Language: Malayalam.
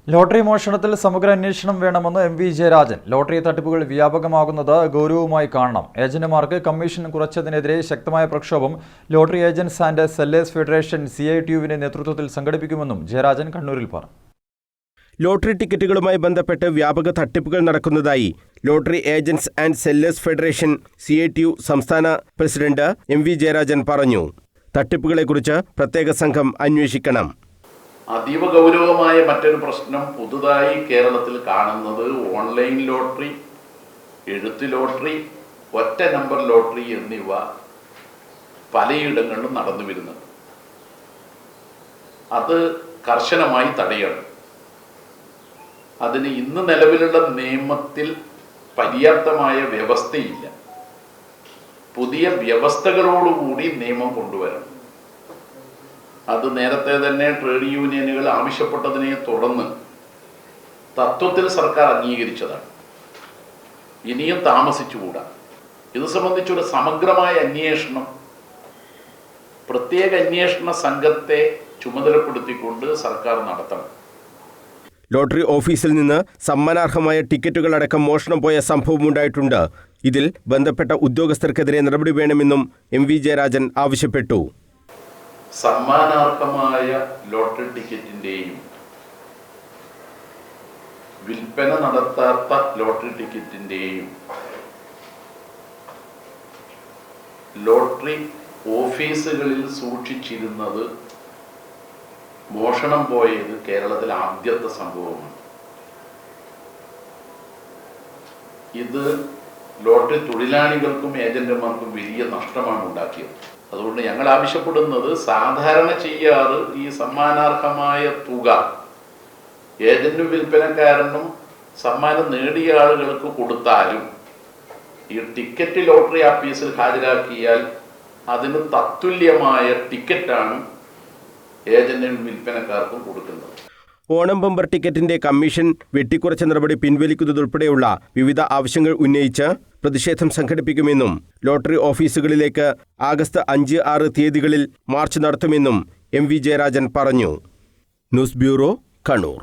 ലോട്ടറി മോഷണത്തിൽ സമഗ്ര അന്വേഷണം വേണമെന്ന് എം.വി. ജയരാജൻ. ലോട്ടറി തട്ടിപ്പുകൾ വ്യാപകമാകുന്നത് ഗൗരവമായി കാണണം. ഏജന്റുമാർക്ക് കമ്മീഷൻ കുറച്ചതിനെതിരെ ശക്തമായ പ്രക്ഷോഭം lottery agents and sellers federation CITU-വിന്റെ നേതൃത്വത്തിൽ സംഘടിപ്പിക്കുമെന്നും ജയരാജൻ കണ്ണൂരിൽ പറഞ്ഞു. ലോട്ടറി ടിക്കറ്റുകളുമായി ബന്ധപ്പെട്ട് വ്യാപക തട്ടിപ്പുകൾ നടക്കുന്നതായി lottery agents and sellers federation CITU സംസ്ഥാന പ്രസിഡന്റ് എം.വി. ജയരാജൻ പറഞ്ഞു. തട്ടിപ്പുകളെക്കുറിച്ച് പ്രത്യേക സംഘം അന്വേഷിക്കണം. അതീവ ഗൗരവമായ മറ്റൊരു പ്രശ്നം പുതുതായി കേരളത്തിൽ കാണുന്നത് ഓൺലൈൻ ലോട്ടറി, എഴുത്ത് ലോട്ടറി, ഒറ്റ നമ്പർ ലോട്ടറി എന്നിവ പലയിടങ്ങളിലും നടന്നു വരുന്നത്. അത് കർശനമായി തടയണം. അതിന് ഇന്ന് നിലവിലുള്ള നിയമത്തിൽ പര്യാപ്തമായ വ്യവസ്ഥയില്ല. പുതിയ വ്യവസ്ഥകളോടുകൂടി നിയമം കൊണ്ടുവരണം. അത് നേരത്തെ തന്നെ ട്രേഡ് യൂണിയനുകൾ ആവശ്യപ്പെട്ടതിനെ തുടർന്ന് തത്വത്തിൽ സർക്കാർ അംഗീകരിച്ചതാണ്. ഇനിയും താമസിച്ചുകൂടാ. ഇത് സംബന്ധിച്ചൊരു സമഗ്രമായ അന്വേഷണം പ്രത്യേക അന്വേഷണ സംഘത്തെ ചുമതലപ്പെടുത്തിക്കൊണ്ട് സർക്കാർ നടത്തണം. ലോട്ടറി ഓഫീസിൽ നിന്ന് സമ്മാനാർഹമായ ടിക്കറ്റുകളടക്കം മോഷണം പോയ സംഭവമുണ്ടായിട്ടുണ്ട്. ഇതിൽ ബന്ധപ്പെട്ട ഉദ്യോഗസ്ഥർക്കെതിരെ നടപടി വേണമെന്നും എം.വി. ജയരാജൻ ആവശ്യപ്പെട്ടു. സമ്മാനാർഹമായ ലോട്ടറി ടിക്കറ്റിൻ്റെയും വിൽപ്പന നടത്താത്ത ലോട്ടറി ടിക്കറ്റിൻ്റെയും ലോട്ടറി ഓഫീസുകളിൽ സൂക്ഷിച്ചിരുന്നത് മോഷണം പോയത് കേരളത്തിൽ ആദ്യത്തെ സംഭവമാണ്. ഇത് ലോട്ടറി തൊഴിലാളികൾക്കും ഏജന്റുമാർക്കും വലിയ നഷ്ടമാണ് ഉണ്ടാക്കിയത്. അതുകൊണ്ട് ഞങ്ങൾ ആവശ്യപ്പെടുന്നത് സാധാരണ ചെയ്യാറ് ഈ സമ്മാനാർഹമായ തുക ഏജന്റും വിൽപ്പനക്കാരനും സമ്മാനം നേടിയ ആളുകൾക്ക് കൊടുത്താലും ഈ ടിക്കറ്റ് ലോട്ടറി ഓഫീസിൽ ഹാജരാക്കിയാൽ അതിന് തത്തുല്യമായ ടിക്കറ്റാണ് ഏജന്റിനും വിൽപ്പനക്കാർക്കും കൊടുക്കുന്നത്. ഓണം ബമ്പർ ടിക്കറ്റിന്റെ കമ്മീഷൻ വെട്ടിക്കുറച്ച നടപടി പിൻവലിക്കുന്നതുൾപ്പെടെയുള്ള വിവിധ ആവശ്യങ്ങൾ ഉന്നയിച്ച് പ്രതിഷേധം സംഘടിപ്പിക്കുമെന്നും ലോട്ടറി ഓഫീസുകളിലേക്ക് ആഗസ്റ്റ് 5, 6 തീയതികളിൽ മാർച്ച് നടത്തുമെന്നും എം.വി. ജയരാജൻ പറഞ്ഞു. News bureau, Kannur.